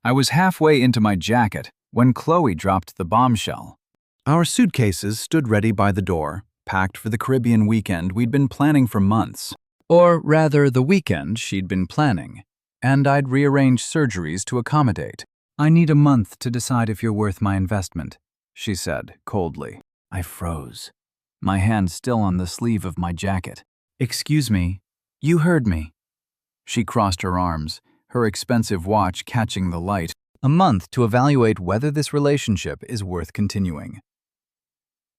I was halfway into my jacket when Chloe dropped the bombshell. Our suitcases stood ready by the door, packed for the Caribbean weekend we'd been planning for months. Or rather, the weekend she'd been planning. And I'd rearranged surgeries to accommodate. "I need a month to decide if you're worth my investment," she said coldly. I froze, my hand still on the sleeve of my jacket. "Excuse me, you heard me." She crossed her arms, her expensive watch catching the light. "A month to evaluate whether this relationship is worth continuing."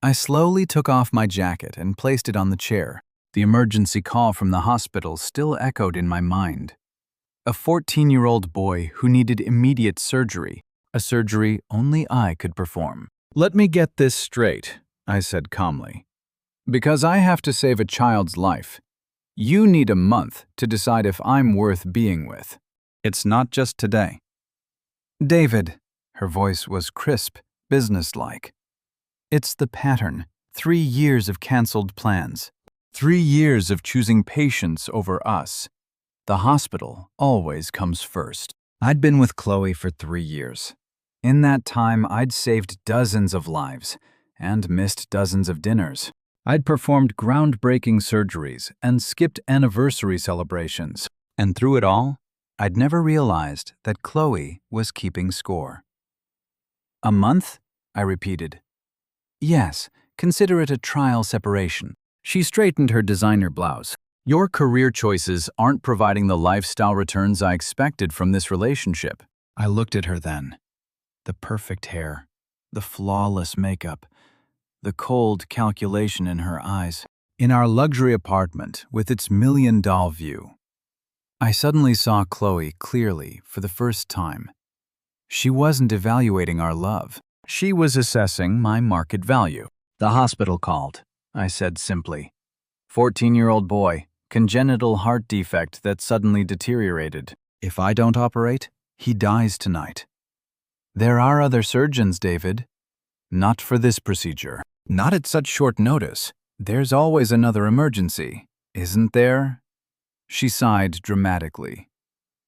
I slowly took off my jacket and placed it on the chair. The emergency call from the hospital still echoed in my mind. A 14-year-old boy who needed immediate surgery, a surgery only I could perform. "Let me get this straight," I said calmly. "Because I have to save a child's life, you need a month to decide if I'm worth being with. It's not just today." "David," her voice was crisp, businesslike. "It's the pattern. 3 years of canceled plans. 3 years of choosing patience over us. The hospital always comes first." I'd been with Chloe for 3 years. In that time, I'd saved dozens of lives and missed dozens of dinners. I'd performed groundbreaking surgeries and skipped anniversary celebrations. And through it all, I'd never realized that Chloe was keeping score. "A month?" I repeated. "Yes, consider it a trial separation." She straightened her designer blouse. "Your career choices aren't providing the lifestyle returns I expected from this relationship." I looked at her then. The perfect hair, the flawless makeup, the cold calculation in her eyes. In our luxury apartment with its million-dollar view, I suddenly saw Chloe clearly for the first time. She wasn't evaluating our love. She was assessing my market value. "The hospital called," I said simply. 14-year-old boy, congenital heart defect that suddenly deteriorated. If I don't operate, he dies tonight. "There are other surgeons, David." "Not for this procedure. Not at such short notice. There's always another emergency, isn't there?" She sighed dramatically,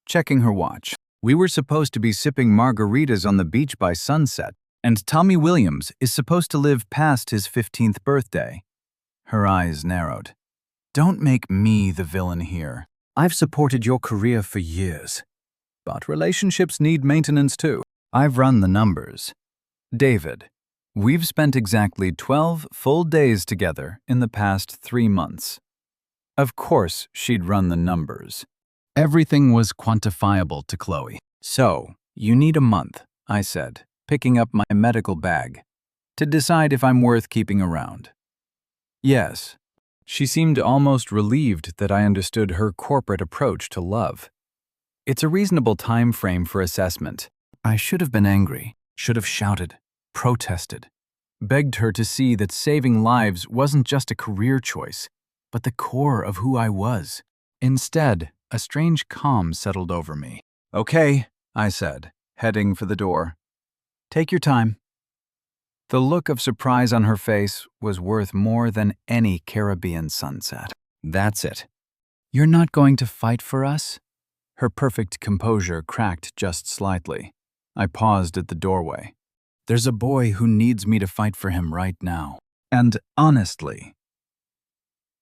checking her watch. "We were supposed to be sipping margaritas on the beach by sunset, and Tommy Williams is supposed to live past his 15th birthday. Her eyes narrowed. "Don't make me the villain here. I've supported your career for years. But relationships need maintenance too. I've run the numbers. David, we've spent exactly 12 full days together in the past 3 months." Of course she'd run the numbers. Everything was quantifiable to Chloe. "So, you need a month," I said, picking up my medical bag, "to decide if I'm worth keeping around." "Yes." She seemed almost relieved that I understood her corporate approach to love. "It's a reasonable time frame for assessment." I should have been angry, should have shouted, protested, begged her to see that saving lives wasn't just a career choice, but the core of who I was. Instead, a strange calm settled over me. "Okay," I said, heading for the door. "Take your time." The look of surprise on her face was worth more than any Caribbean sunset. "That's it. You're not going to fight for us?" Her perfect composure cracked just slightly. I paused at the doorway. "There's a boy who needs me to fight for him right now. And honestly,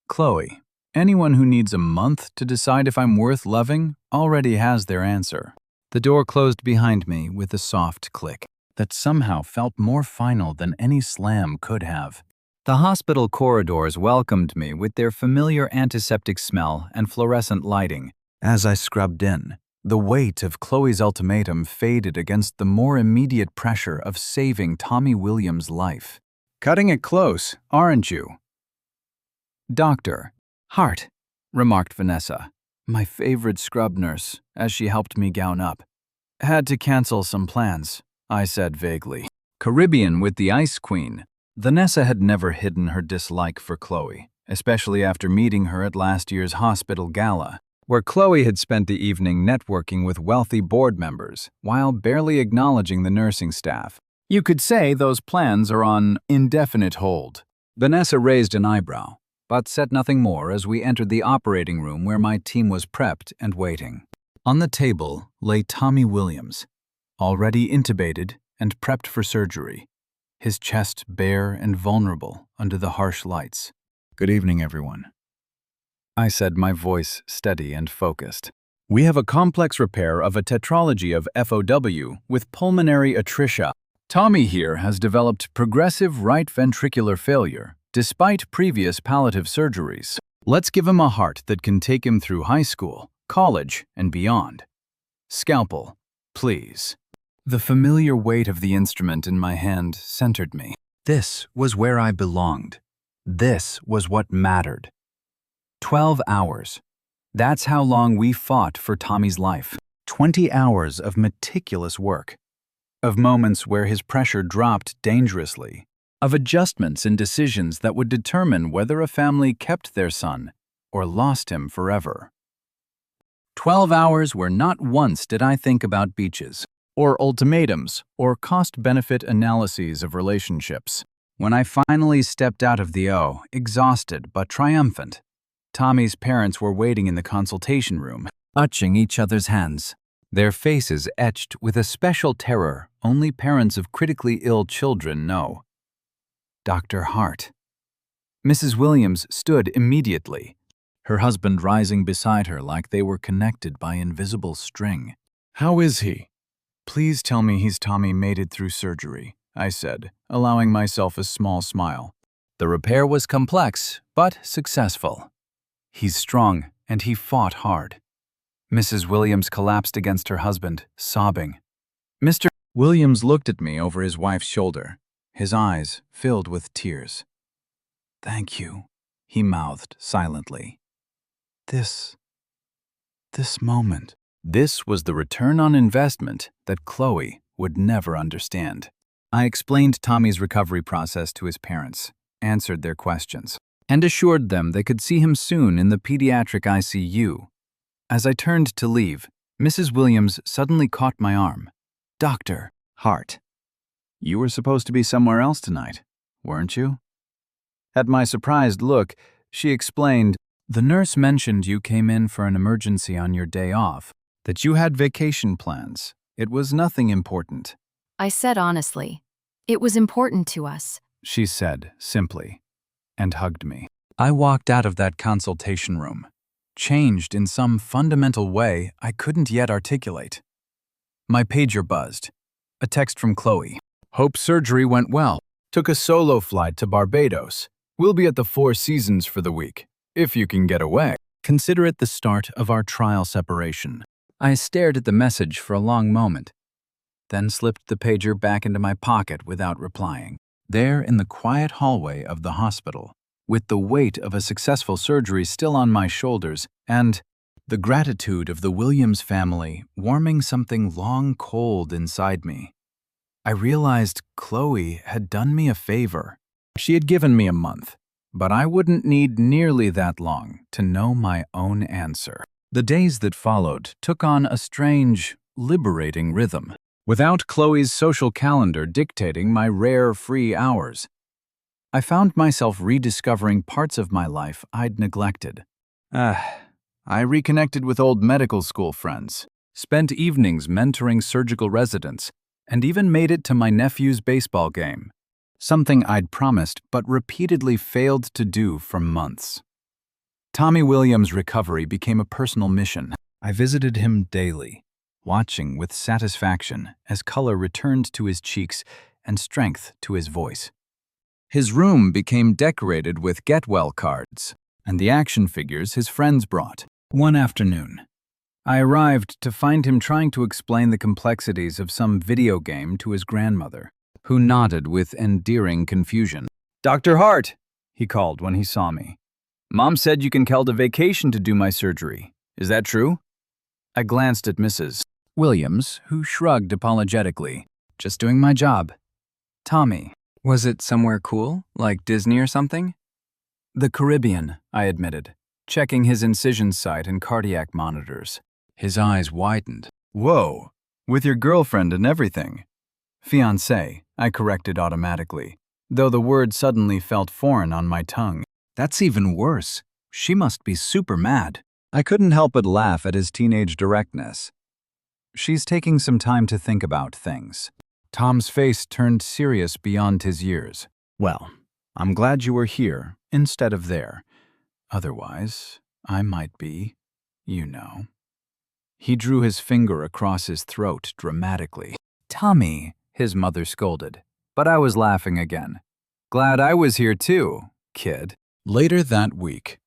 Chloe, anyone who needs a month to decide if I'm worth loving already has their answer." The door closed behind me with a soft click that somehow felt more final than any slam could have. The hospital corridors welcomed me with their familiar antiseptic smell and fluorescent lighting. As I scrubbed in, the weight of Chloe's ultimatum faded against the more immediate pressure of saving Tommy Williams' life. "Cutting it close, aren't you?" "Doctor Hart," remarked Vanessa, my favorite scrub nurse, as she helped me gown up. "Had to cancel some plans," I said vaguely. "Caribbean with the Ice Queen." Vanessa had never hidden her dislike for Chloe, especially after meeting her at last year's hospital gala, where Chloe had spent the evening networking with wealthy board members while barely acknowledging the nursing staff. "You could say those plans are on indefinite hold." Vanessa raised an eyebrow, but said nothing more as we entered the operating room where my team was prepped and waiting. On the table lay Tommy Williams, already intubated and prepped for surgery, his chest bare and vulnerable under the harsh lights. "Good evening, everyone," I said, my voice steady and focused. "We have a complex repair of a tetralogy of FOW with pulmonary atresia. Tommy here has developed progressive right ventricular failure, despite previous palliative surgeries. Let's give him a heart that can take him through high school, college, and beyond. Scalpel, please." The familiar weight of the instrument in my hand centered me. This was where I belonged. This was what mattered. 12 hours. That's how long we fought for Tommy's life. 20 hours of meticulous work. Of moments where his pressure dropped dangerously. Of adjustments and decisions that would determine whether a family kept their son or lost him forever. 12 hours where not once did I think about beaches, or ultimatums, or cost-benefit analyses of relationships. When I finally stepped out of the O, exhausted but triumphant, Tommy's parents were waiting in the consultation room, touching each other's hands, their faces etched with a special terror only parents of critically ill children know. Dr. Hart. Mrs. Williams stood immediately, her husband rising beside her like they were connected by invisible string. "How is he?" "Please tell me Tommy made it through surgery," I said, allowing myself a small smile. "The repair was complex, but successful. He's strong, and he fought hard." Mrs. Williams collapsed against her husband, sobbing. Mr. Williams looked at me over his wife's shoulder, his eyes filled with tears. "Thank you," he mouthed silently. This moment. This was the return on investment that Chloe would never understand. I explained Tommy's recovery process to his parents, answered their questions, and assured them they could see him soon in the pediatric ICU. As I turned to leave, Mrs. Williams suddenly caught my arm. "Dr. Hart, you were supposed to be somewhere else tonight, weren't you?" At my surprised look, she explained, "The nurse mentioned you came in for an emergency on your day off, that you had vacation plans. It was nothing important." I said honestly, "It was important to us," she said simply, and hugged me. I walked out of that consultation room, changed in some fundamental way I couldn't yet articulate. My pager buzzed. A text from Chloe. "Hope surgery went well. Took a solo flight to Barbados. We'll be at the Four Seasons for the week, if you can get away. Consider it the start of our trial separation." I stared at the message for a long moment, then slipped the pager back into my pocket without replying. There in the quiet hallway of the hospital, with the weight of a successful surgery still on my shoulders and the gratitude of the Williams family warming something long cold inside me, I realized Chloe had done me a favor. She had given me a month, but I wouldn't need nearly that long to know my own answer. The days that followed took on a strange, liberating rhythm, without Chloe's social calendar dictating my rare free hours. I found myself rediscovering parts of my life I'd neglected. I reconnected with old medical school friends, spent evenings mentoring surgical residents, and even made it to my nephew's baseball game, something I'd promised but repeatedly failed to do for months. Tommy Williams' recovery became a personal mission. I visited him daily, watching with satisfaction as color returned to his cheeks and strength to his voice. His room became decorated with get-well cards and the action figures his friends brought. One afternoon, I arrived to find him trying to explain the complexities of some video game to his grandmother, who nodded with endearing confusion. "Dr. Hart," he called when he saw me. "Mom said you can called a vacation to do my surgery. Is that true?" I glanced at Mrs. Williams, who shrugged apologetically. "Just doing my job." "Tommy, was it somewhere cool, like Disney or something?" "The Caribbean," I admitted, checking his incision site and cardiac monitors. His eyes widened. "Whoa, with your girlfriend and everything." "Fiancé," I corrected automatically, though the word suddenly felt foreign on my tongue. That's even worse. She must be super mad. I couldn't help but laugh at his teenage directness. She's taking some time to think about things. Tom's face turned serious beyond his years. Well, I'm glad you were here instead of there. Otherwise, I might be, you know. He drew his finger across his throat dramatically. Tommy, his mother scolded, but I was laughing again. Glad I was here too, kid. Later that week,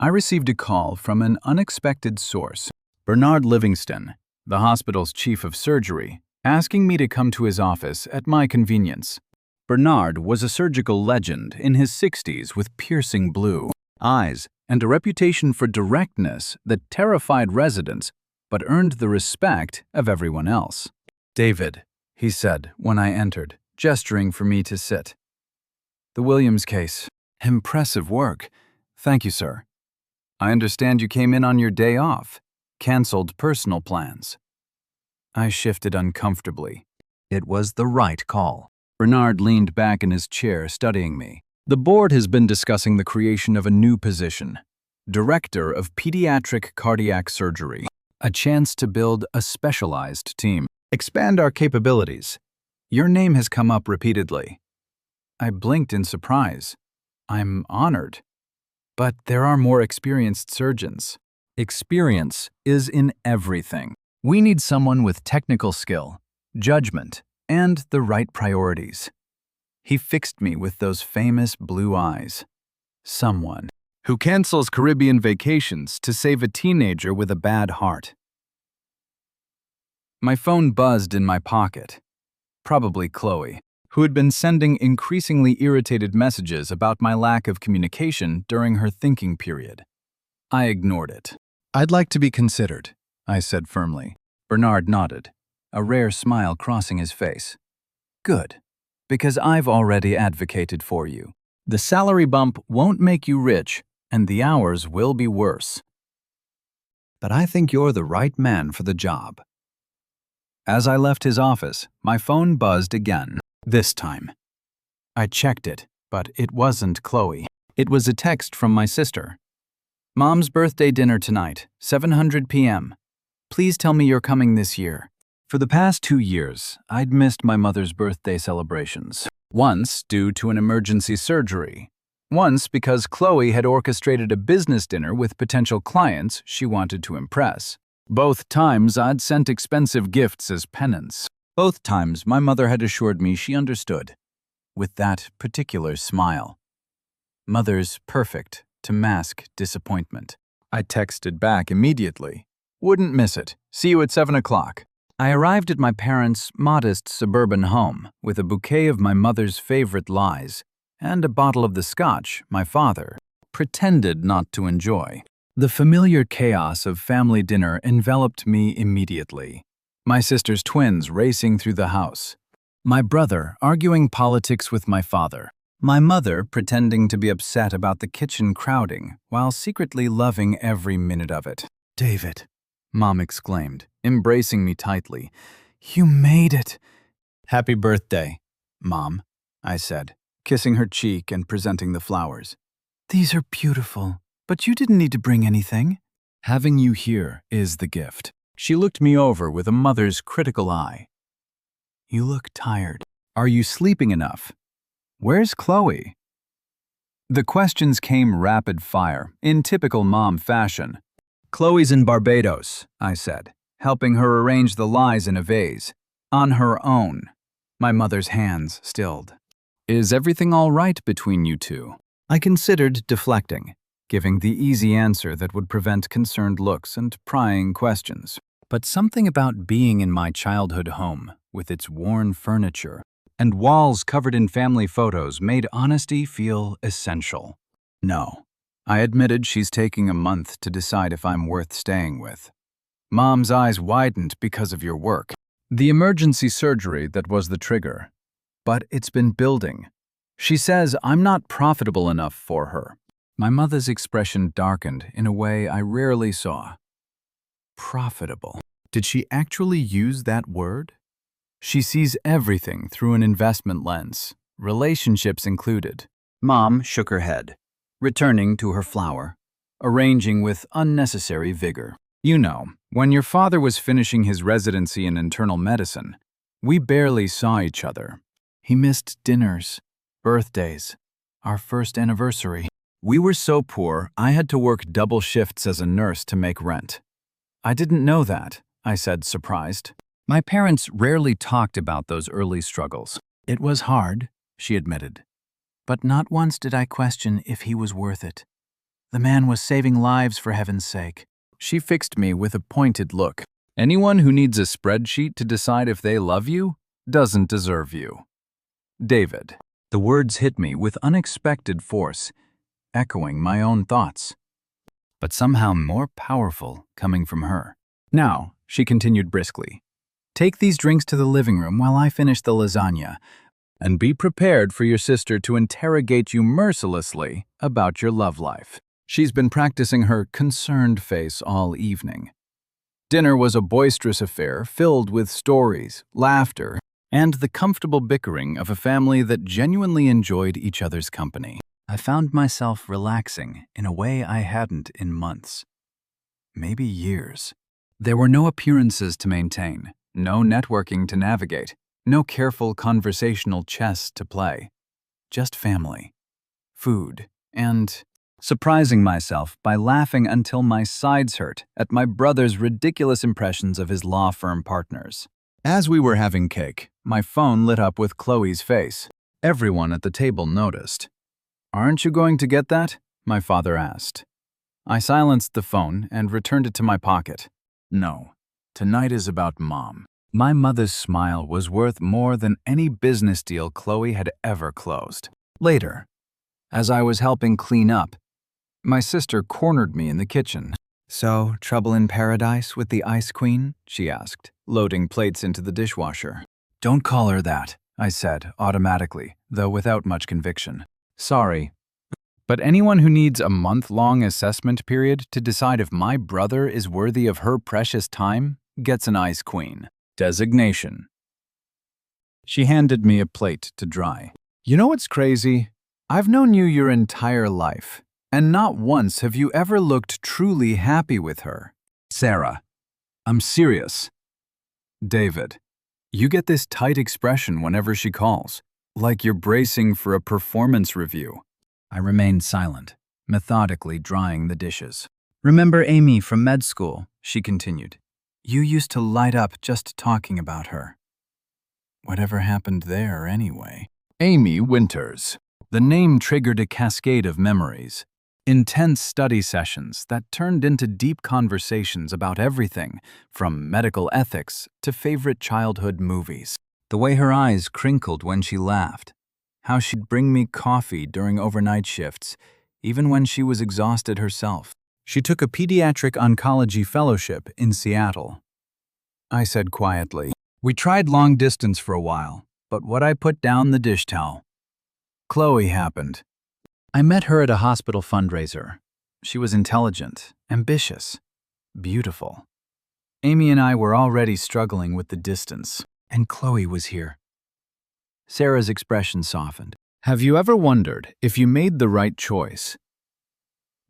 I received a call from an unexpected source, Bernard Livingston, the hospital's chief of surgery, asking me to come to his office at my convenience. Bernard was a surgical legend in his 60s with piercing blue eyes and a reputation for directness that terrified residents but earned the respect of everyone else. David, he said when I entered, gesturing for me to sit. The Williams case. Impressive work. Thank you, sir. I understand you came in on your day off. Cancelled personal plans. I shifted uncomfortably. It was the right call. Bernard leaned back in his chair, studying me. The board has been discussing the creation of a new position, Director of Pediatric Cardiac Surgery, a chance to build a specialized team, expand our capabilities. Your name has come up repeatedly. I blinked in surprise. I'm honored. But there are more experienced surgeons. Experience is in everything. We need someone with technical skill, judgment, and the right priorities. He fixed me with those famous blue eyes. Someone who cancels Caribbean vacations to save a teenager with a bad heart. My phone buzzed in my pocket. Probably Chloe, who had been sending increasingly irritated messages about my lack of communication during her thinking period. I ignored it. I'd like to be considered, I said firmly. Bernard nodded, a rare smile crossing his face. Good. Because I've already advocated for you. The salary bump won't make you rich, and the hours will be worse. But I think you're the right man for the job. As I left his office, my phone buzzed again, this time. I checked it, but it wasn't Chloe. It was a text from my sister. Mom's birthday dinner tonight, 7:00 p.m. Please tell me you're coming this year. For the past 2 years, I'd missed my mother's birthday celebrations. Once due to an emergency surgery. Once because Chloe had orchestrated a business dinner with potential clients she wanted to impress. Both times I'd sent expensive gifts as penance. Both times my mother had assured me she understood. With that particular smile. Mother's perfect to mask disappointment. I texted back immediately. Wouldn't miss it. See you at 7 o'clock. I arrived at my parents' modest suburban home with a bouquet of my mother's favorite lies and a bottle of the scotch my father pretended not to enjoy. The familiar chaos of family dinner enveloped me immediately. My sister's twins racing through the house. My brother arguing politics with my father. My mother pretending to be upset about the kitchen crowding while secretly loving every minute of it. David, Mom exclaimed, embracing me tightly. You made it. Happy birthday, Mom, I said, kissing her cheek and presenting the flowers. These are beautiful, but you didn't need to bring anything. Having you here is the gift. She looked me over with a mother's critical eye. You look tired. Are you sleeping enough? Where's Chloe? The questions came rapid fire, in typical mom fashion. Chloe's in Barbados, I said, helping her arrange the lies in a vase. On her own. My mother's hands stilled. Is everything all right between you two? I considered deflecting, giving the easy answer that would prevent concerned looks and prying questions. But something about being in my childhood home, with its worn furniture and walls covered in family photos, made honesty feel essential. No, I admitted she's taking a month to decide if I'm worth staying with. Mom's eyes widened because of your work. The emergency surgery that was the trigger. But it's been building. She says I'm not profitable enough for her. My mother's expression darkened in a way I rarely saw. Profitable. Did she actually use that word? She sees everything through an investment lens, relationships included. Mom shook her head, returning to her flower, arranging with unnecessary vigor. You know, When your father was finishing his residency in internal medicine, we barely saw each other. He missed dinners, birthdays, our first anniversary. We were so poor, I had to work double shifts as a nurse to make rent. I didn't know that, I said, surprised. My parents rarely talked about those early struggles. It was hard, she admitted. But not once did I question if he was worth it. The man was saving lives, for heaven's sake. She fixed me with a pointed look. Anyone who needs a spreadsheet to decide if they love you doesn't deserve you. David. The words hit me with unexpected force, echoing my own thoughts, but somehow more powerful coming from her. Now, she continued briskly, take these drinks to the living room while I finish the lasagna, and be prepared for your sister to interrogate you mercilessly about your love life. She's been practicing her concerned face all evening. Dinner was a boisterous affair filled with stories, laughter, and the comfortable bickering of a family that genuinely enjoyed each other's company. I found myself relaxing in a way I hadn't in months, maybe years. There were no appearances to maintain, no networking to navigate, no careful conversational chess to play. Just family, food, and surprising myself by laughing until my sides hurt at my brother's ridiculous impressions of his law firm partners. As we were having cake, my phone lit up with Chloe's face. Everyone at the table noticed. Aren't you going to get that? My father asked. I silenced the phone and returned it to my pocket. No, tonight is about Mom. My mother's smile was worth more than any business deal Chloe had ever closed. Later, as I was helping clean up, my sister cornered me in the kitchen. So, trouble in paradise with the Ice Queen? She asked, loading plates into the dishwasher. Don't call her that, I said automatically, though without much conviction. Sorry, but anyone who needs a month-long assessment period to decide if my brother is worthy of her precious time gets an Ice Queen designation. She handed me a plate to dry. You know what's crazy? I've known you your entire life, and not once have you ever looked truly happy with her. Sarah, I'm serious. David, you get this tight expression whenever she calls, like you're bracing for a performance review. I remained silent, methodically drying the dishes. Remember Amy from med school, she continued. You used to light up just talking about her. Whatever happened there, anyway? Amy Winters. The name triggered a cascade of memories. Intense study sessions that turned into deep conversations about everything, from medical ethics to favorite childhood movies. The way her eyes crinkled when she laughed. How she'd bring me coffee during overnight shifts, even when she was exhausted herself. She took a pediatric oncology fellowship in Seattle. I said quietly, we tried long distance for a while, but what I put down the dish towel. Chloe happened. I met her at a hospital fundraiser. She was intelligent, ambitious, beautiful. Amy and I were already struggling with the distance, and Chloe was here. Sarah's expression softened. Have you ever wondered if you made the right choice?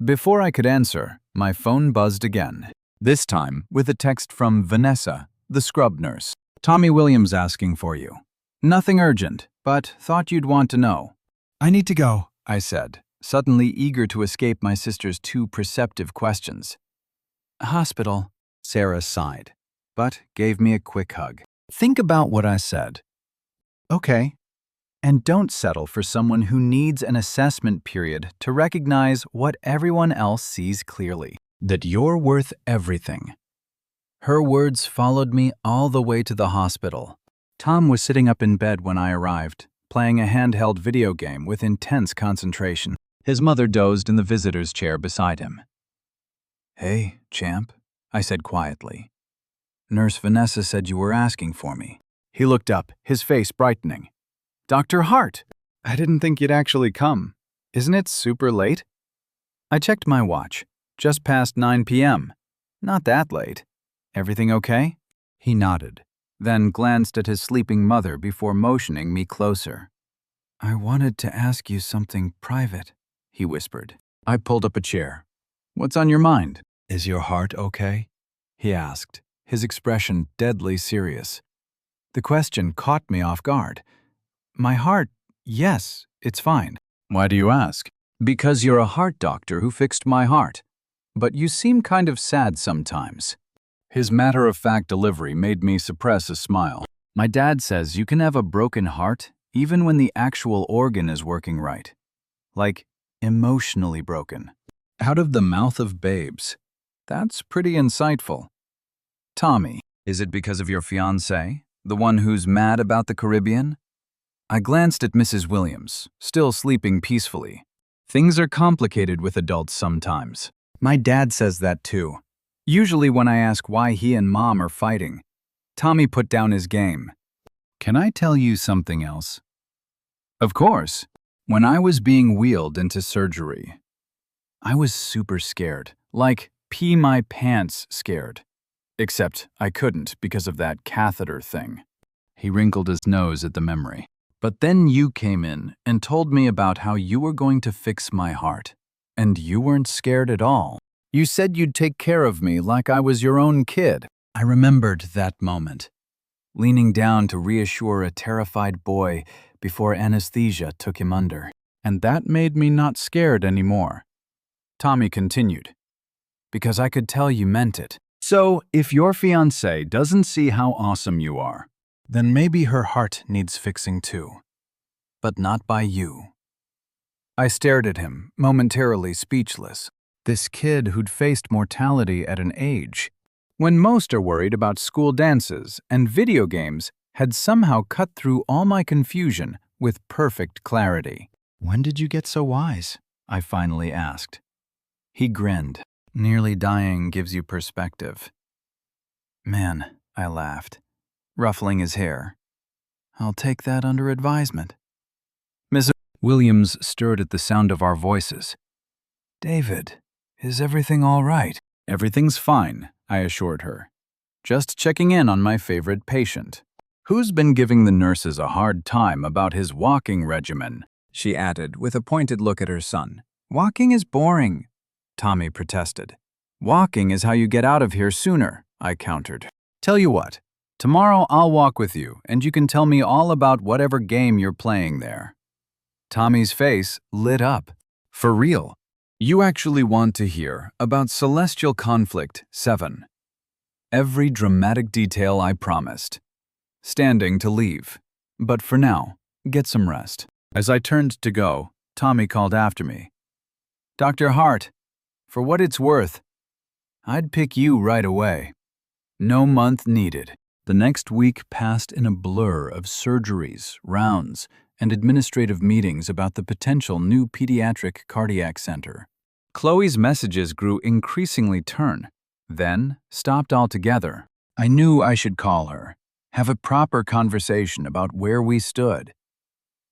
Before I could answer, my phone buzzed again, this time with a text from Vanessa, the scrub nurse. Tommy Williams asking for you. Nothing urgent, but thought you'd want to know. I need to go, I said, suddenly eager to escape my sister's too perceptive questions. Hospital, Sarah sighed, but gave me a quick hug. Think about what I said. Okay. And don't settle for someone who needs an assessment period to recognize what everyone else sees clearly, that you're worth everything. Her words followed me all the way to the hospital. Tom was sitting up in bed when I arrived, playing a handheld video game with intense concentration. His mother dozed in the visitor's chair beside him. Hey, champ, I said quietly. Nurse Vanessa said you were asking for me. He looked up, his face brightening. Dr. Hart, I didn't think you'd actually come. Isn't it super late? I checked my watch. Just past 9 p.m. Not that late. Everything okay? He nodded, then glanced at his sleeping mother before motioning me closer. I wanted to ask you something private, he whispered. I pulled up a chair. What's on your mind? Is your heart okay? he asked, his expression deadly serious. The question caught me off guard. My heart, yes, it's fine. Why do you ask? Because you're a heart doctor who fixed my heart. But you seem kind of sad sometimes. His matter-of-fact delivery made me suppress a smile. My dad says you can have a broken heart even when the actual organ is working right. Like, emotionally broken. Out of the mouth of babes. That's pretty insightful. Tommy, is it because of your fiancé? The one who's mad about the Caribbean? I glanced at Mrs. Williams, still sleeping peacefully. Things are complicated with adults sometimes. My dad says that too. Usually when I ask why he and Mom are fighting, Tommy put down his game. Can I tell you something else? Of course. When I was being wheeled into surgery, I was super scared, like pee my pants scared. Except I couldn't because of that catheter thing. He wrinkled his nose at the memory. But then you came in and told me about how you were going to fix my heart. And you weren't scared at all. You said you'd take care of me like I was your own kid. I remembered that moment, leaning down to reassure a terrified boy before anesthesia took him under. And that made me not scared anymore. Tommy continued, because I could tell you meant it. So, if your fiancé doesn't see how awesome you are, then maybe her heart needs fixing too. But not by you. I stared at him, momentarily speechless. This kid who'd faced mortality at an age when most are worried about school dances and video games had somehow cut through all my confusion with perfect clarity. When did you get so wise? I finally asked. He grinned. Nearly dying gives you perspective. Man, I laughed, ruffling his hair. I'll take that under advisement. Miss Williams stirred at the sound of our voices. David, is everything all right? Everything's fine, I assured her. Just checking in on my favorite patient. Who's been giving the nurses a hard time about his walking regimen? She added with a pointed look at her son. Walking is boring, Tommy protested. Walking is how you get out of here sooner, I countered. Tell you what, tomorrow I'll walk with you and you can tell me all about whatever game you're playing there. Tommy's face lit up. For real? You actually want to hear about Celestial Conflict 7. Every dramatic detail I promised. Standing to leave. But for now, get some rest. As I turned to go, Tommy called after me. Dr. Hart, for what it's worth, I'd pick you right away. No month needed. The next week passed in a blur of surgeries, rounds, and administrative meetings about the potential new pediatric cardiac center. Chloe's messages grew increasingly tern, then stopped altogether. I knew I should call her, have a proper conversation about where we stood.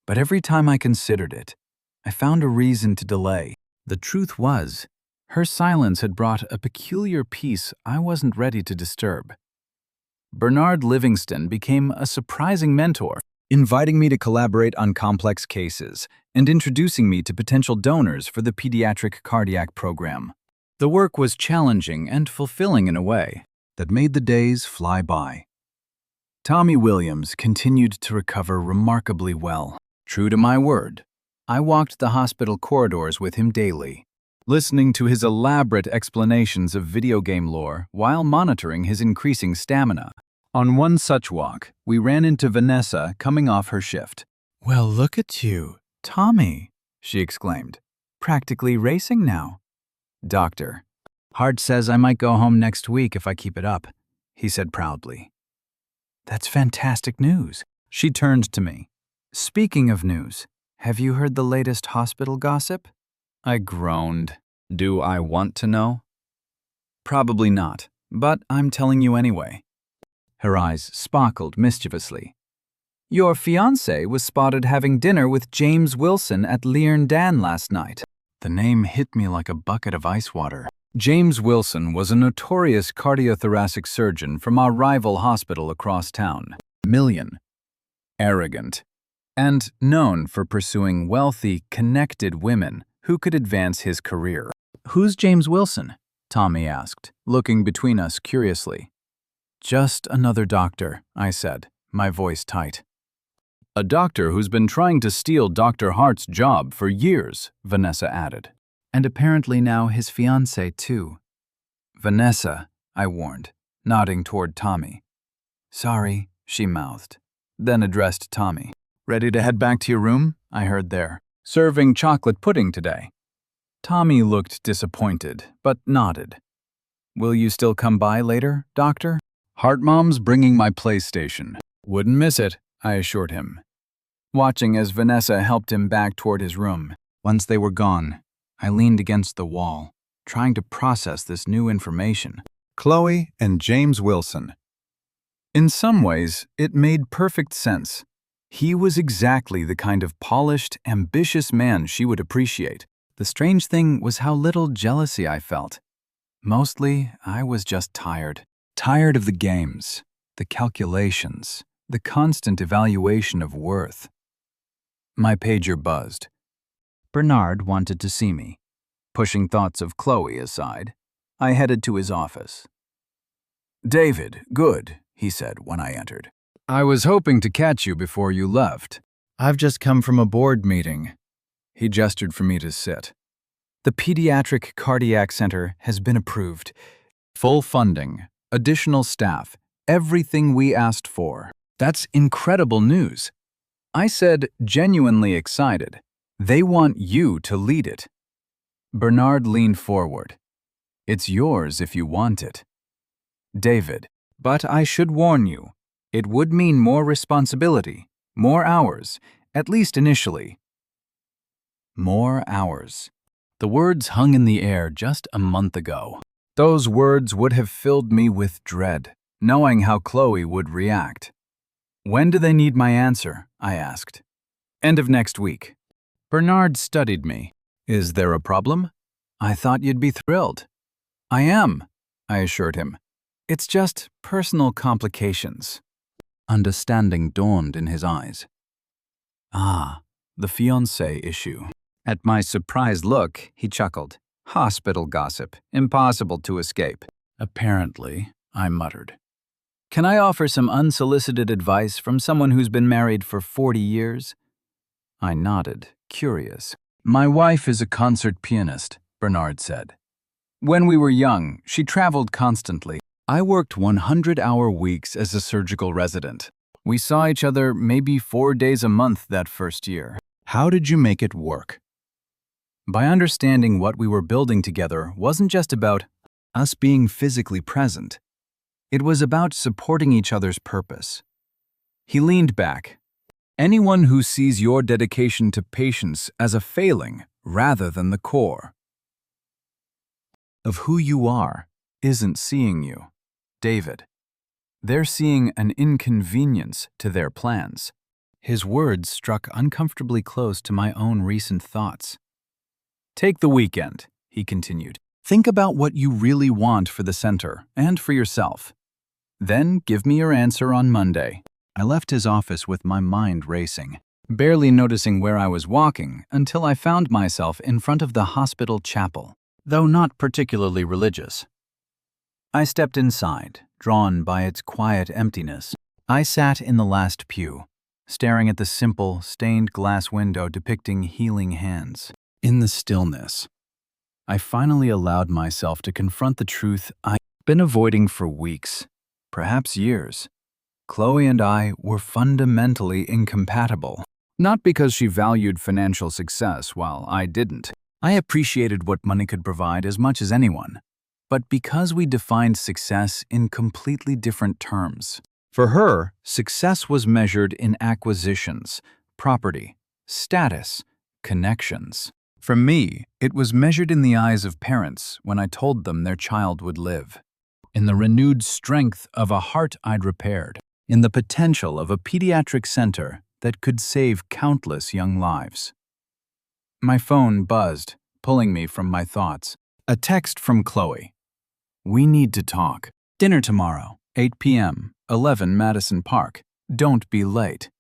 But every time I considered it, I found a reason to delay. The truth was, her silence had brought a peculiar peace I wasn't ready to disturb. Bernard Livingston became a surprising mentor, inviting me to collaborate on complex cases and introducing me to potential donors for the pediatric cardiac program. The work was challenging and fulfilling in a way that made the days fly by. Tommy Williams continued to recover remarkably well. True to my word, I walked the hospital corridors with him daily, listening to his elaborate explanations of video game lore while monitoring his increasing stamina. On one such walk, we ran into Vanessa coming off her shift. Well, look at you, Tommy, she exclaimed. Practically racing now. Doctor, Hart says I might go home next week if I keep it up, he said proudly. That's fantastic news. She turned to me. Speaking of news, have you heard the latest hospital gossip? I groaned. Do I want to know? Probably not, but I'm telling you anyway. Her eyes sparkled mischievously. Your fiancé was spotted having dinner with James Wilson at Liern Dan last night. The name hit me like a bucket of ice water. James Wilson was a notorious cardiothoracic surgeon from our rival hospital across town. Million, arrogant, and known for pursuing wealthy, connected women who could advance his career. Who's James Wilson? Tommy asked, looking between us curiously. Just another doctor, I said, my voice tight. A doctor who's been trying to steal Dr. Hart's job for years, Vanessa added. And apparently now his fiancée, too. Vanessa, I warned, nodding toward Tommy. Sorry, she mouthed, then addressed Tommy. Ready to head back to your room? I heard there. Serving chocolate pudding today. Tommy looked disappointed, but nodded. Will you still come by later, doctor? Hartmom's bringing my PlayStation. Wouldn't miss it, I assured him. Watching as Vanessa helped him back toward his room. Once they were gone, I leaned against the wall, trying to process this new information. Chloe and James Wilson. In some ways, it made perfect sense. He was exactly the kind of polished, ambitious man she would appreciate. The strange thing was how little jealousy I felt. Mostly, I was just tired. Tired of the games, the calculations, the constant evaluation of worth. My pager buzzed. Bernard wanted to see me. Pushing thoughts of Chloe aside, I headed to his office. David, good, he said when I entered. I was hoping to catch you before you left. I've just come from a board meeting. He gestured for me to sit. The Pediatric Cardiac Center has been approved. Full funding, additional staff, everything we asked for. That's incredible news. I said, genuinely excited. They want you to lead it. Bernard leaned forward. It's yours if you want it. David, but I should warn you. It would mean more responsibility, more hours, at least initially. More hours. The words hung in the air just a month ago. Those words would have filled me with dread, knowing how Chloe would react. When do they need my answer? I asked. End of next week. Bernard studied me. Is there a problem? I thought you'd be thrilled. I am, I assured him. It's just personal complications. Understanding dawned in his eyes. Ah, the fiancé issue. At my surprised look, he chuckled. Hospital gossip, impossible to escape. Apparently, I muttered. Can I offer some unsolicited advice from someone who's been married for 40 years? I nodded, curious. My wife is a concert pianist, Bernard said. When we were young, she traveled constantly. I worked 100-hour weeks as a surgical resident. We saw each other maybe 4 days a month that first year. How did you make it work? By understanding what we were building together wasn't just about us being physically present. It was about supporting each other's purpose. He leaned back. Anyone who sees your dedication to patients as a failing rather than the core of who you are isn't seeing you, David. They're seeing an inconvenience to their plans. His words struck uncomfortably close to my own recent thoughts. Take the weekend, he continued. Think about what you really want for the center and for yourself. Then give me your answer on Monday. I left his office with my mind racing, barely noticing where I was walking until I found myself in front of the hospital chapel, though not particularly religious. I stepped inside, drawn by its quiet emptiness. I sat in the last pew, staring at the simple, stained glass window depicting healing hands. In the stillness, I finally allowed myself to confront the truth I'd been avoiding for weeks, perhaps years. Chloe and I were fundamentally incompatible. Not because she valued financial success while I didn't. I appreciated what money could provide as much as anyone. But because we defined success in completely different terms. For her, success was measured in acquisitions, property, status, connections. For me, it was measured in the eyes of parents when I told them their child would live. In the renewed strength of a heart I'd repaired. In the potential of a pediatric center that could save countless young lives. My phone buzzed, pulling me from my thoughts. A text from Chloe. We need to talk. Dinner tomorrow, 8 p.m., 11 Madison Park. Don't be late.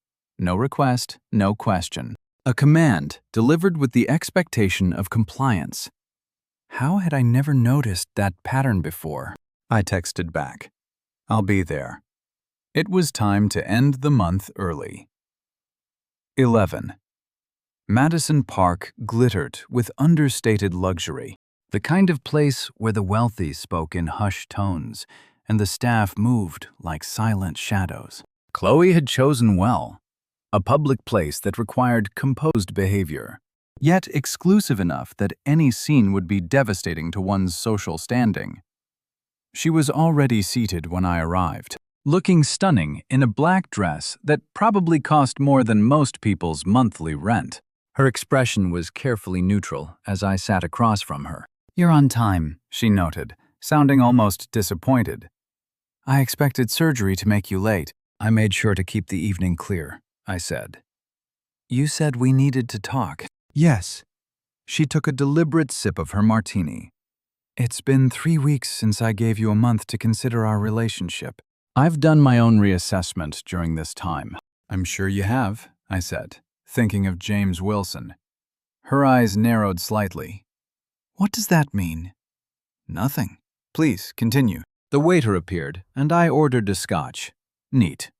No request, no question. A command delivered with the expectation of compliance. How had I never noticed that pattern before? I texted back. I'll be there. It was time to end the month early. 11. Madison Park glittered with understated luxury, the kind of place where the wealthy spoke in hushed tones and the staff moved like silent shadows. Chloe had chosen well, a public place that required composed behavior, yet exclusive enough that any scene would be devastating to one's social standing. She was already seated when I arrived, looking stunning in a black dress that probably cost more than most people's monthly rent. Her expression was carefully neutral as I sat across from her. "You're on time," she noted, sounding almost disappointed. "I expected surgery to make you late." "I made sure to keep the evening clear," I said. "You said we needed to talk." "Yes." She took a deliberate sip of her martini. "It's been 3 weeks since I gave you a month to consider our relationship. I've done my own reassessment during this time." "I'm sure you have," I said, thinking of James Wilson. Her eyes narrowed slightly. "What does that mean?" "Nothing. Please, continue." The waiter appeared, and I ordered a scotch. Neat.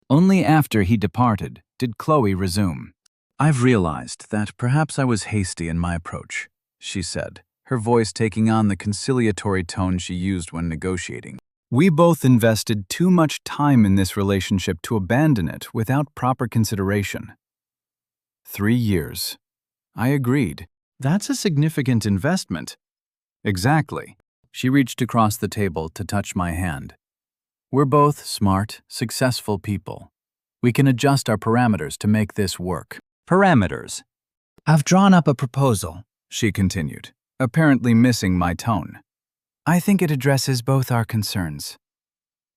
Only after he departed did Chloe resume. "I've realized that perhaps I was hasty in my approach," she said, her voice taking on the conciliatory tone she used when negotiating. "We both invested too much time in this relationship to abandon it without proper consideration." 3 years. I agreed. That's a significant investment. Exactly. She reached across the table to touch my hand. We're both smart, successful people. We can adjust our parameters to make this work. Parameters. "I've drawn up a proposal," she continued, apparently missing my tone. "I think it addresses both our concerns."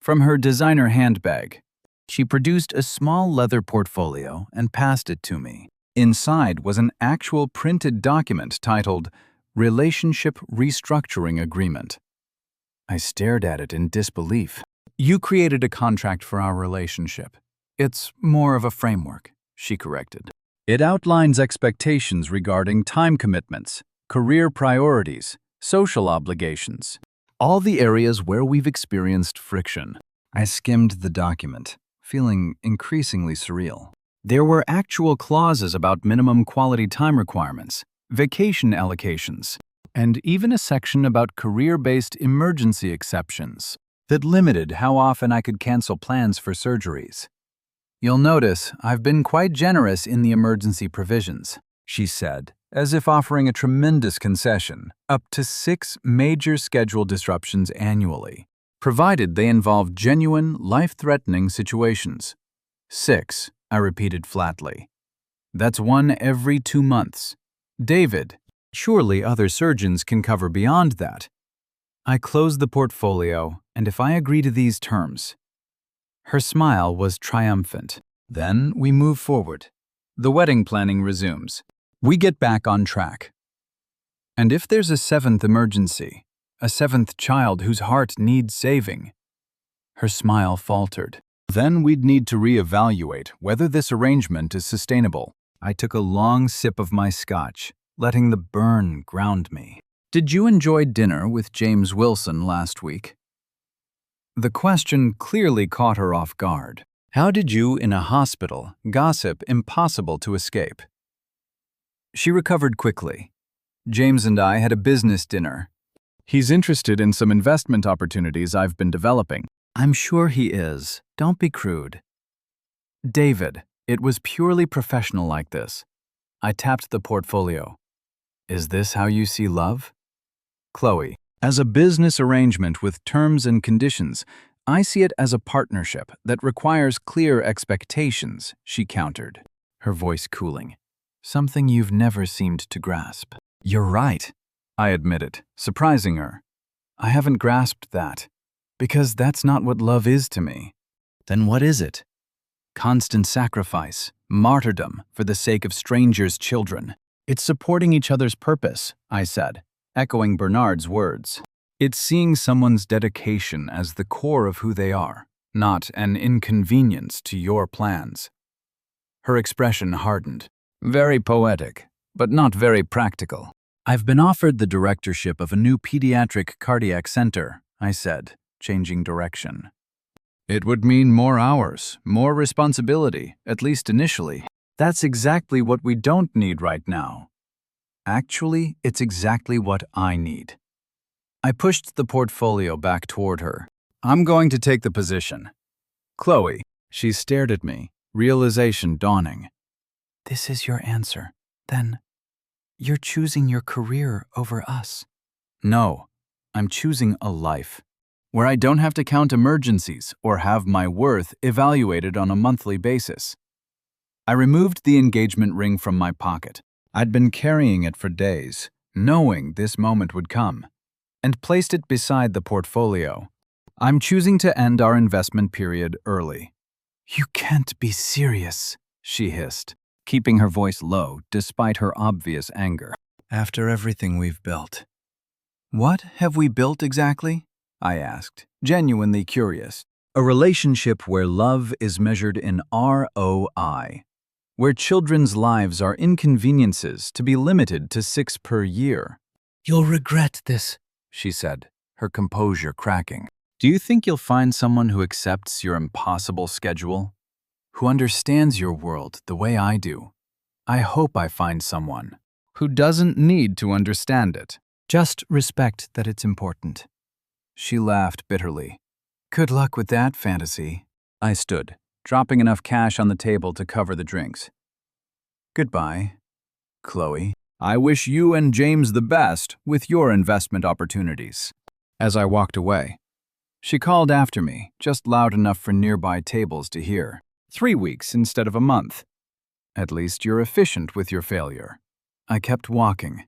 From her designer handbag, she produced a small leather portfolio and passed it to me. Inside was an actual printed document titled Relationship Restructuring Agreement. I stared at it in disbelief. "You created a contract for our relationship. It's more of a framework," she corrected. "It outlines expectations regarding time commitments, career priorities, social obligations, all the areas where we've experienced friction." I skimmed the document, feeling increasingly surreal. There were actual clauses about minimum quality time requirements, vacation allocations, and even a section about career-based emergency exceptions that limited how often I could cancel plans for surgeries. "You'll notice I've been quite generous in the emergency provisions," she said, as if offering a tremendous concession, up to 6 major schedule disruptions annually, provided they involve genuine, life-threatening situations. 6, I repeated flatly. "That's 1 every 2 months. David, surely other surgeons can cover beyond that." I closed the portfolio, and if I agree to these terms. Her smile was triumphant. Then we move forward. The wedding planning resumes. We get back on track. And if there's a 7th emergency, a 7th child whose heart needs saving? Her smile faltered. Then we'd need to reevaluate whether this arrangement is sustainable. I took a long sip of my scotch, letting the burn ground me. "Did you enjoy dinner with James Wilson last week?" The question clearly caught her off guard. How did you, in a hospital, gossip impossible to escape? She recovered quickly. "James and I had a business dinner. He's interested in some investment opportunities I've been developing." "I'm sure he is. Don't be crude." "David, it was purely professional like this." I tapped the portfolio. "Is this how you see love?" "Chloe, as a business arrangement with terms and conditions, I see it as a partnership that requires clear expectations," she countered, her voice cooling. "Something you've never seemed to grasp." "You're right," I admitted, surprising her. "I haven't grasped that, because that's not what love is to me." "Then what is it?" "Constant sacrifice, martyrdom for the sake of strangers' children." "It's supporting each other's purpose," I said, echoing Bernard's words. "It's seeing someone's dedication as the core of who they are, not an inconvenience to your plans." Her expression hardened. "Very poetic, but not very practical." I've been offered the directorship of a new pediatric cardiac center, I said, changing direction. It would mean more hours, more responsibility, at least initially. That's exactly what we don't need right now. Actually, it's exactly what I need. I pushed the portfolio back toward her. I'm going to take the position. Chloe, she stared at me, realization dawning. This is your answer. Then, you're choosing your career over us. No, I'm choosing a life where I don't have to count emergencies or have my worth evaluated on a monthly basis. I removed the engagement ring from my pocket. I'd been carrying it for days, knowing this moment would come, and placed it beside the portfolio. I'm choosing to end our investment period early. You can't be serious, she hissed, keeping her voice low despite her obvious anger. After everything we've built. What have we built exactly? I asked, genuinely curious. A relationship where love is measured in ROI, where children's lives are inconveniences to be limited to 6 per year. You'll regret this, she said, her composure cracking. Do you think you'll find someone who accepts your impossible schedule? Who understands your world the way I do? I hope I find someone who doesn't need to understand it. Just respect that it's important. She laughed bitterly. Good luck with that fantasy. I stood, dropping enough cash on the table to cover the drinks. Goodbye, Chloe. I wish you and James the best with your investment opportunities. As I walked away, she called after me, just loud enough for nearby tables to hear. 3 weeks instead of a month. At least you're efficient with your failure. I kept walking,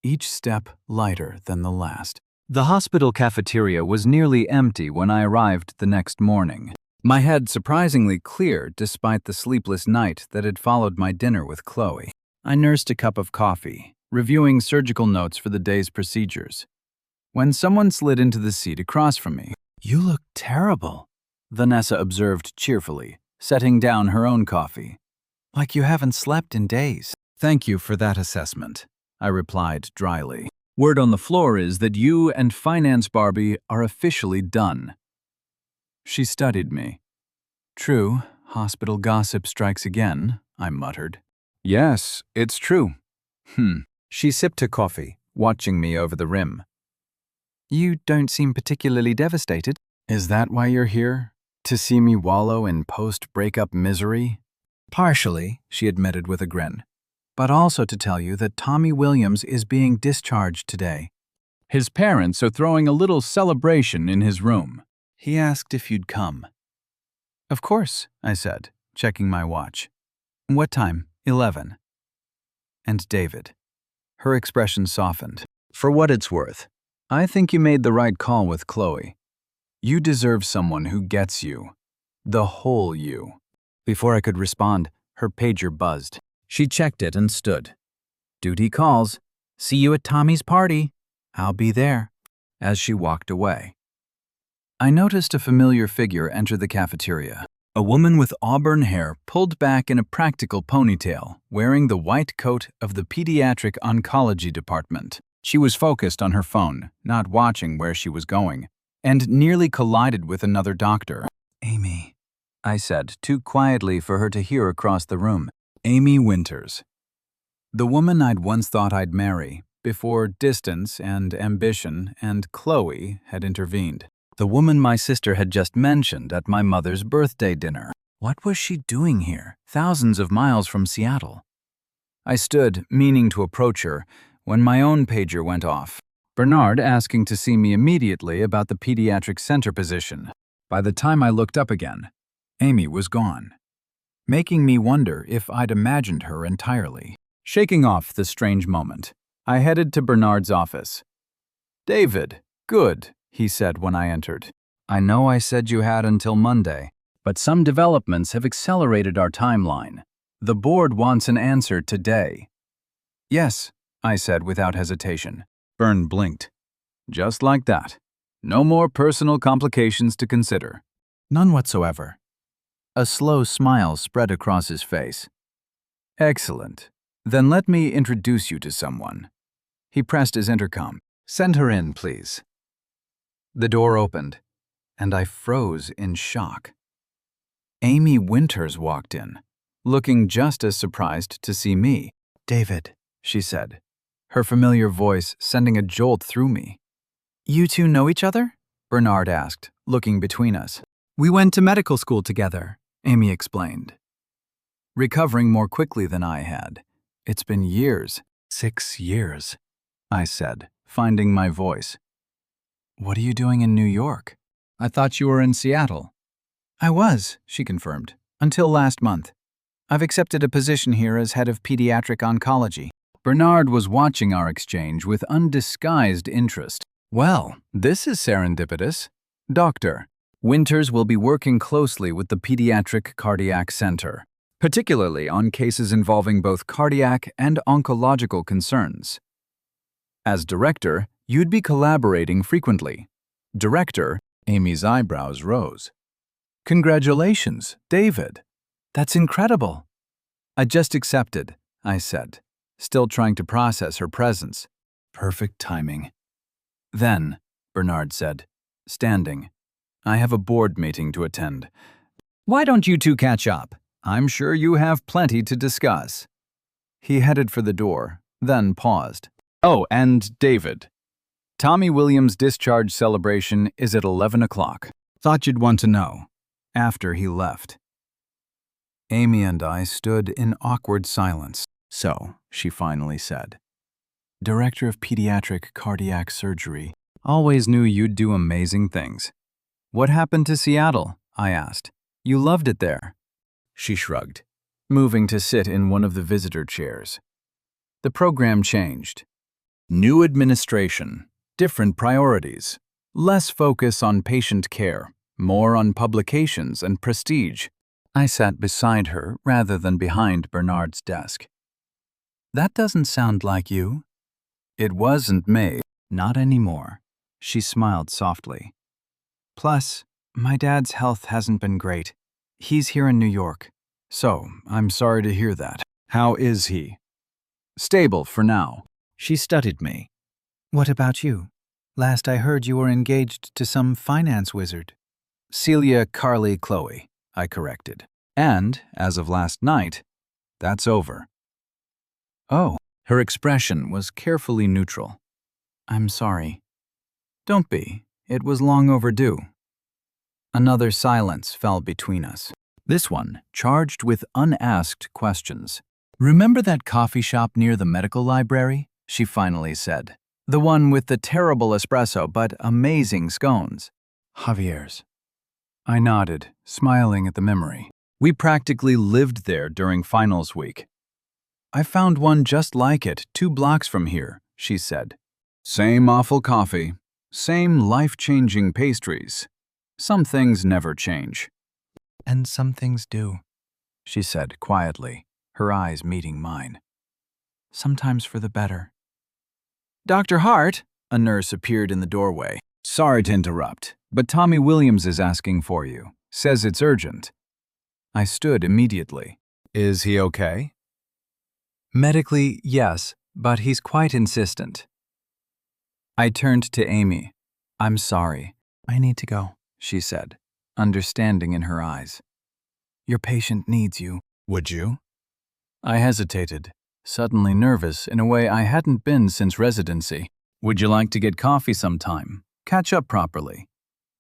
each step lighter than the last. The hospital cafeteria was nearly empty when I arrived the next morning. My head surprisingly clear despite the sleepless night that had followed my dinner with Chloe. I nursed a cup of coffee, reviewing surgical notes for the day's procedures, when someone slid into the seat across from me. You look terrible, Vanessa observed cheerfully, setting down her own coffee. Like you haven't slept in days. Thank you for that assessment, I replied dryly. Word on the floor is that you and Finance Barbie are officially done. She studied me. True, hospital gossip strikes again, I muttered. Yes, it's true. She sipped her coffee, watching me over the rim. You don't seem particularly devastated. Is that why you're here? To see me wallow in post-breakup misery? Partially, she admitted with a grin. But also to tell you that Tommy Williams is being discharged today. His parents are throwing a little celebration in his room. He asked if you'd come. Of course, I said, checking my watch. What time? 11. And David. Her expression softened. For what it's worth, I think you made the right call with Chloe. You deserve someone who gets you. The whole you. Before I could respond, her pager buzzed. She checked it and stood. Duty calls. See you at Tommy's party. I'll be there. As she walked away, I noticed a familiar figure enter the cafeteria. A woman with auburn hair pulled back in a practical ponytail, wearing the white coat of the pediatric oncology department. She was focused on her phone, not watching where she was going, and nearly collided with another doctor. Amy, I said, too quietly for her to hear across the room. Amy Winters. The woman I'd once thought I'd marry, before distance and ambition and Chloe had intervened. The woman my sister had just mentioned at my mother's birthday dinner. What was she doing here, thousands of miles from Seattle? I stood, meaning to approach her, when my own pager went off. Bernard asking to see me immediately about the pediatric center position. By the time I looked up again, Amy was gone, making me wonder if I'd imagined her entirely. Shaking off the strange moment, I headed to Bernard's office. David, good, he said when I entered. I know I said you had until Monday, but some developments have accelerated our timeline. The board wants an answer today. Yes, I said without hesitation. Bern blinked. Just like that. No more personal complications to consider. None whatsoever. A slow smile spread across his face. Excellent. Then let me introduce you to someone. He pressed his intercom. "Send her in, please." The door opened, and I froze in shock. Amy Winters walked in, looking just as surprised to see me. "David," she said, her familiar voice sending a jolt through me. "You two know each other?" Bernard asked, looking between us. "We went to medical school together," Amy explained. Recovering more quickly than I had. "It's been years." 6 years, I said, finding my voice. "What are you doing in New York? I thought you were in Seattle." "I was," she confirmed, "until last month. I've accepted a position here as head of pediatric oncology." Bernard was watching our exchange with undisguised interest. "Well, this is serendipitous. Doctor, Winters will be working closely with the Pediatric Cardiac Center, particularly on cases involving both cardiac and oncological concerns. As director, you'd be collaborating frequently." "Director?" Amy's eyebrows rose. "Congratulations, David. That's incredible." "I just accepted," I said, still trying to process her presence. "Perfect timing." "Then," Bernard said, standing, "I have a board meeting to attend. Why don't you two catch up? I'm sure you have plenty to discuss." He headed for the door, then paused. "Oh, and David, Tommy Williams' discharge celebration is at 11 o'clock. Thought you'd want to know." After he left. Amy and I stood in awkward silence. "So," she finally said, "Director of Pediatric Cardiac Surgery. Always knew you'd do amazing things. What happened to Seattle?" I asked. "You loved it there." She shrugged, moving to sit in one of the visitor chairs. "The program changed. New administration, different priorities, less focus on patient care, more on publications and prestige." I sat beside her rather than behind Bernard's desk. "That doesn't sound like you." "It wasn't me. Not anymore." She smiled softly. "Plus, my dad's health hasn't been great. He's here in New York. So, I'm sorry to hear that. How is he?" "Stable for now." She studied me. "What about you? Last I heard you were engaged to some finance wizard." "Celia Carly Chloe," I corrected. "And, as of last night, that's over." "Oh." Her expression was carefully neutral. "I'm sorry." "Don't be. It was long overdue." Another silence fell between us, this one charged with unasked questions. "Remember that coffee shop near the medical library?" she finally said. "The one with the terrible espresso but amazing scones." "Javier's." I nodded, smiling at the memory. "We practically lived there during finals week." "I found one just like it 2 blocks from here," she said. "Same awful coffee, same life-changing pastries. Some things never change." "And some things do," she said quietly, her eyes meeting mine. "Sometimes for the better." "Dr. Hart," a nurse appeared in the doorway. "Sorry to interrupt, but Tommy Williams is asking for you. Says it's urgent." I stood immediately. "Is he okay?" "Medically, yes, but he's quite insistent." I turned to Amy. "I'm sorry. I need to go," she said, understanding in her eyes. "Your patient needs you." "Would you?" I hesitated, suddenly nervous in a way I hadn't been since residency. "Would you like to get coffee sometime? Catch up properly?"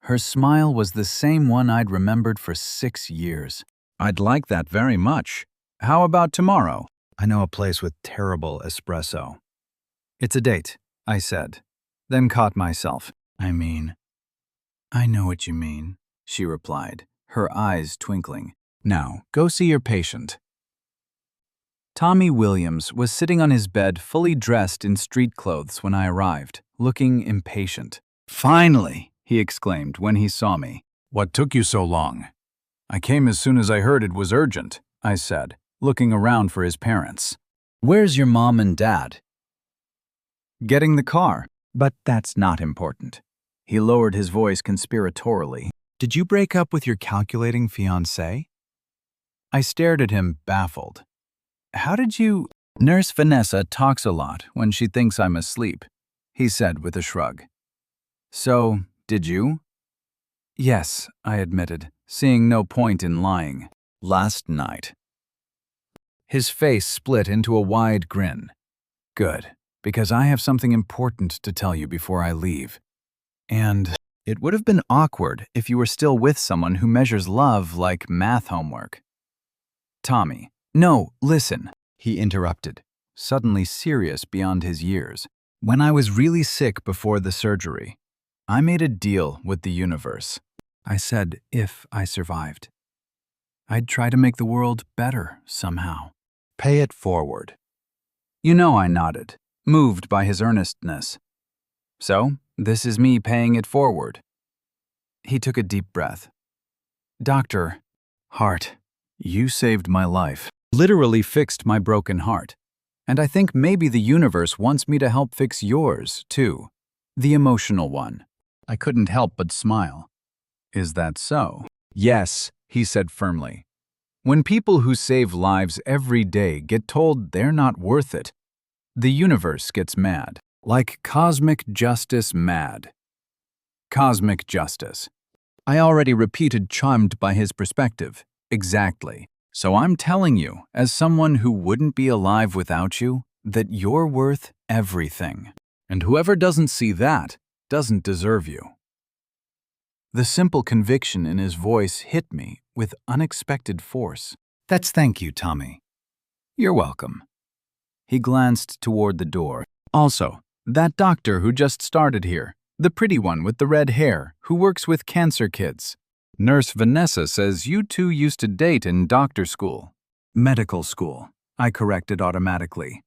Her smile was the same one I'd remembered for 6 years. "I'd like that very much. How about tomorrow? I know a place with terrible espresso." "It's a date," I said, then caught myself. "I know what you mean," she replied, her eyes twinkling. "Now, go see your patient." Tommy Williams was sitting on his bed fully dressed in street clothes when I arrived, looking impatient. "Finally!" he exclaimed when he saw me. "What took you so long?" "I came as soon as I heard it was urgent," I said, looking around for his parents. "Where's your mom and dad?" "Getting the car. But that's not important." He lowered his voice conspiratorially. "Did you break up with your calculating fiancé?" I stared at him, baffled. "How did you—" Nurse Vanessa talks a lot when she thinks I'm asleep, he said with a shrug. So, did you? Yes, I admitted, seeing no point in lying. Last night. His face split into a wide grin. Good, because I have something important to tell you before I leave. And it would have been awkward if you were still with someone who measures love like math homework. Tommy, no, listen, he interrupted, suddenly serious beyond his years. When I was really sick before the surgery, I made a deal with the universe. I said if I survived, I'd try to make the world better somehow. Pay it forward. You know I nodded, moved by his earnestness. So, this is me paying it forward. He took a deep breath. Dr. Hart, you saved my life. Literally fixed my broken heart. And I think maybe the universe wants me to help fix yours, too. The emotional one. I couldn't help but smile. Is that so? Yes, he said firmly. When people who save lives every day get told they're not worth it, the universe gets mad. Like cosmic justice mad. Cosmic justice. I already repeated, charmed by his perspective. Exactly. So I'm telling you, as someone who wouldn't be alive without you, that you're worth everything. And whoever doesn't see that doesn't deserve you. The simple conviction in his voice hit me with unexpected force. That's thank you, Tommy. You're welcome. He glanced toward the door. Also, that doctor who just started here, the pretty one with the red hair, who works with cancer kids. Nurse Vanessa says you two used to date in doctor school. Medical school, I corrected automatically.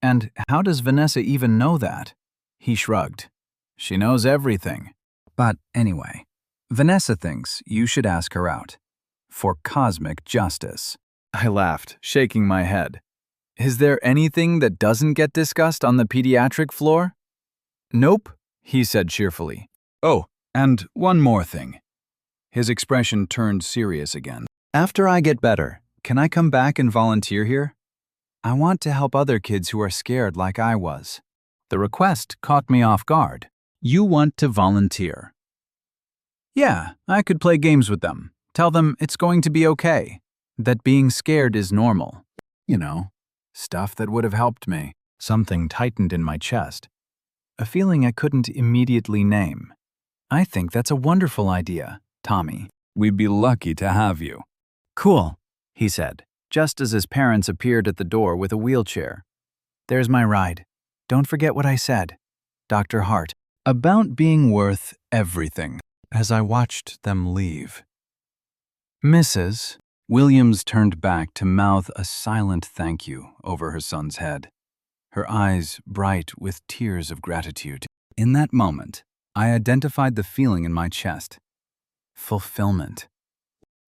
And how does Vanessa even know that? He shrugged. She knows everything. But anyway, Vanessa thinks you should ask her out. For cosmic justice. I laughed, shaking my head. Is there anything that doesn't get discussed on the pediatric floor? Nope, he said cheerfully. Oh, and one more thing. His expression turned serious again. After I get better, can I come back and volunteer here? I want to help other kids who are scared like I was. The request caught me off guard. You want to volunteer? Yeah, I could play games with them. Tell them it's going to be okay. That being scared is normal. You know, stuff that would have helped me. Something tightened in my chest. A feeling I couldn't immediately name. I think that's a wonderful idea, Tommy. We'd be lucky to have you. Cool, he said, just as his parents appeared at the door with a wheelchair. There's my ride. Don't forget what I said. Dr. Hart. About being worth everything, as I watched them leave. Mrs. Williams turned back to mouth a silent thank you over her son's head, her eyes bright with tears of gratitude. In that moment, I identified the feeling in my chest. Fulfillment.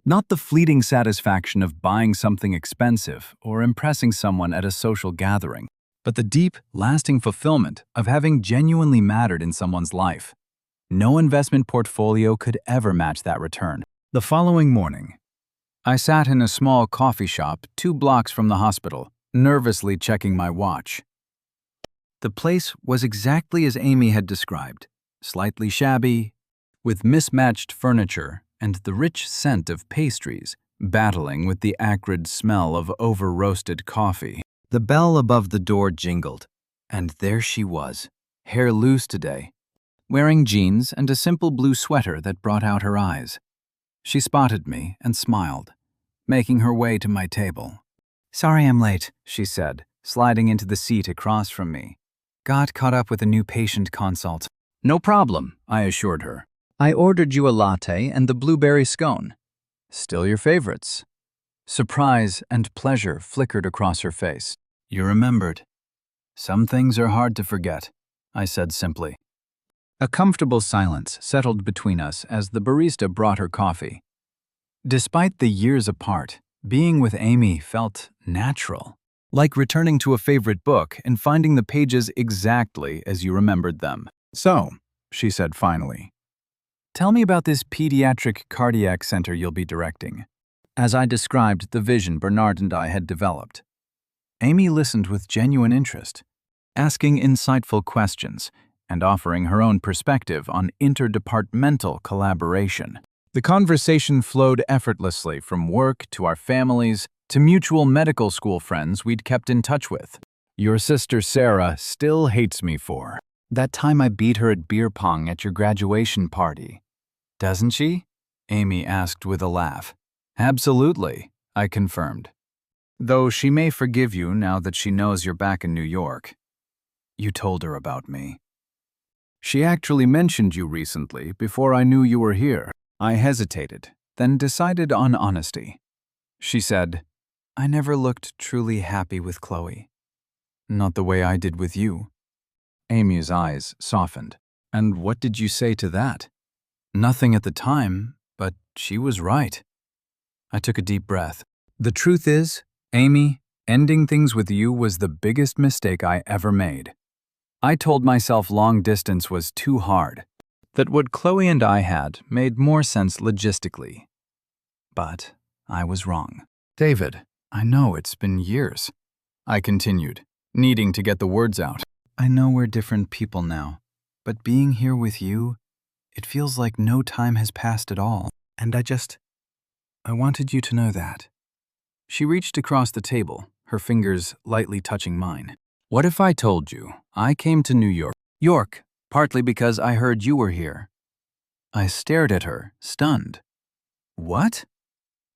Not the fleeting satisfaction of buying something expensive or impressing someone at a social gathering, but the deep, lasting fulfillment of having genuinely mattered in someone's life. No investment portfolio could ever match that return. The following morning, I sat in a small coffee shop 2 blocks from the hospital, nervously checking my watch. The place was exactly as Amy had described, slightly shabby, with mismatched furniture and the rich scent of pastries battling with the acrid smell of over-roasted coffee. The bell above the door jingled, and there she was, hair loose today, wearing jeans and a simple blue sweater that brought out her eyes. She spotted me and smiled, making her way to my table. Sorry I'm late, she said, sliding into the seat across from me. Got caught up with a new patient consult. No problem, I assured her. I ordered you a latte and the blueberry scone. Still your favorites. Surprise and pleasure flickered across her face. You remembered. Some things are hard to forget, I said simply. A comfortable silence settled between us as the barista brought her coffee. Despite the years apart, being with Amy felt natural, like returning to a favorite book and finding the pages exactly as you remembered them. So, she said finally, tell me about this pediatric cardiac center you'll be directing. As I described the vision Bernard and I had developed. Amy listened with genuine interest, asking insightful questions and offering her own perspective on interdepartmental collaboration. The conversation flowed effortlessly from work to our families to mutual medical school friends we'd kept in touch with. Your sister Sarah still hates me for that time I beat her at beer pong at your graduation party. Doesn't she? Amy asked with a laugh. Absolutely, I confirmed. Though she may forgive you now that she knows you're back in New York. You told her about me. She actually mentioned you recently before I knew you were here. I hesitated, then decided on honesty. She said, I never looked truly happy with Chloe. Not the way I did with you. Amy's eyes softened. And what did you say to that? Nothing at the time, but she was right. I took a deep breath. The truth is, Amy, ending things with you was the biggest mistake I ever made. I told myself long distance was too hard, that what Chloe and I had made more sense logistically. But I was wrong. David, I know it's been years. I continued, needing to get the words out. I know we're different people now, but being here with you, it feels like no time has passed at all. And I wanted you to know that. She reached across the table, her fingers lightly touching mine. What if I told you I came to New York, partly because I heard you were here? I stared at her, stunned. What?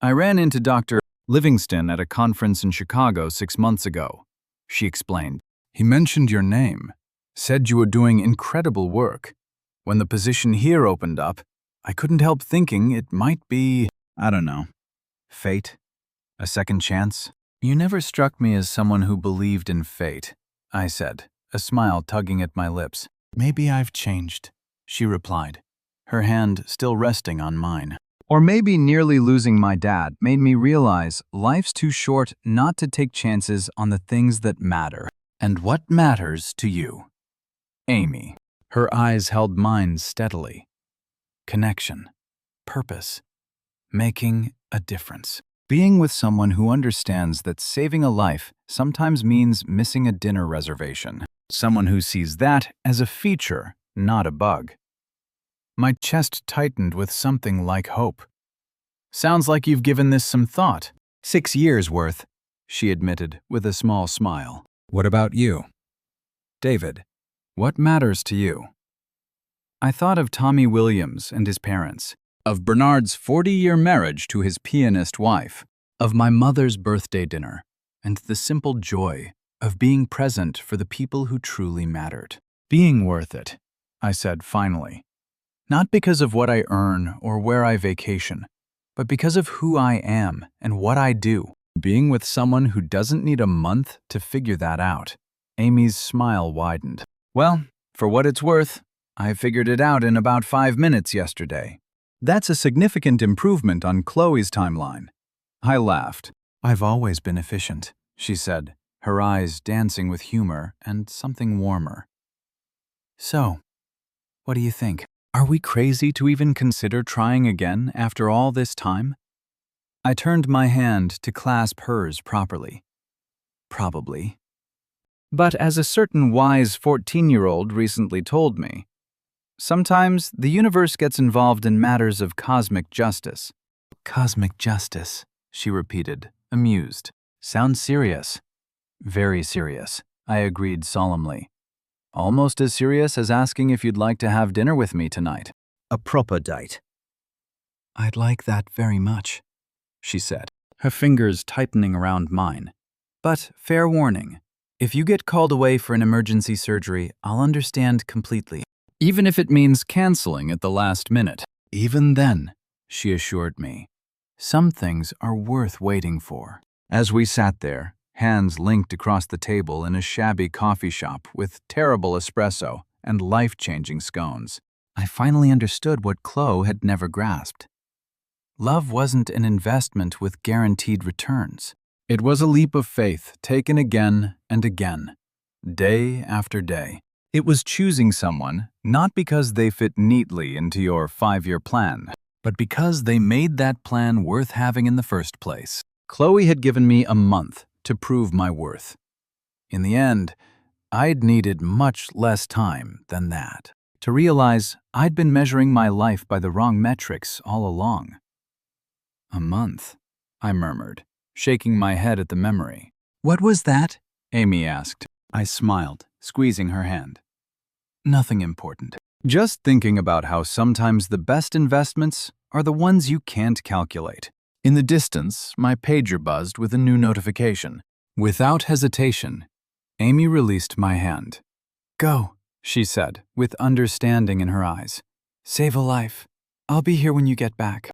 I ran into Dr. Livingston at a conference in Chicago 6 months ago. She explained. He mentioned your name, said you were doing incredible work. When the position here opened up, I couldn't help thinking it might be, I don't know, fate, a second chance. You never struck me as someone who believed in fate, I said, a smile tugging at my lips. Maybe I've changed, she replied, her hand still resting on mine. Or maybe nearly losing my dad made me realize life's too short not to take chances on the things that matter. And what matters to you? Amy. Her eyes held mine steadily. Connection, purpose, making a difference. Being with someone who understands that saving a life sometimes means missing a dinner reservation. Someone who sees that as a feature, not a bug. My chest tightened with something like hope. Sounds like you've given this some thought. 6 years worth, she admitted with a small smile. What about you? David, what matters to you? I thought of Tommy Williams and his parents, of Bernard's 40-year marriage to his pianist wife, of my mother's birthday dinner, and the simple joy of being present for the people who truly mattered. Being worth it, I said finally. Not because of what I earn or where I vacation, but because of who I am and what I do. Being with someone who doesn't need a month to figure that out. Amy's smile widened. Well, for what it's worth, I figured it out in about 5 minutes yesterday. That's a significant improvement on Chloe's timeline. I laughed. I've always been efficient, she said, her eyes dancing with humor and something warmer. So, what do you think? Are we crazy to even consider trying again after all this time? I turned my hand to clasp hers properly. Probably. But as a certain wise 14-year-old recently told me, sometimes the universe gets involved in matters of cosmic justice. Cosmic justice, she repeated, amused. Sounds serious. Very serious, I agreed solemnly. Almost as serious as asking if you'd like to have dinner with me tonight. A proper date. I'd like that very much, she said, her fingers tightening around mine. But fair warning, if you get called away for an emergency surgery, I'll understand completely. Even if it means canceling at the last minute. Even then, she assured me, some things are worth waiting for. As we sat there, hands linked across the table in a shabby coffee shop with terrible espresso and life-changing scones, I finally understood what Chloe had never grasped. Love wasn't an investment with guaranteed returns. It was a leap of faith taken again and again, day after day. It was choosing someone not because they fit neatly into your 5-year plan, but because they made that plan worth having in the first place. Chloe had given me a month to prove my worth. In the end, I'd needed much less time than that to realize I'd been measuring my life by the wrong metrics all along. A month, I murmured, shaking my head at the memory. What was that? Amy asked. I smiled, squeezing her hand. Nothing important. Just thinking about how sometimes the best investments are the ones you can't calculate. In the distance, my pager buzzed with a new notification. Without hesitation, Amy released my hand. Go, she said, with understanding in her eyes. Save a life. I'll be here when you get back.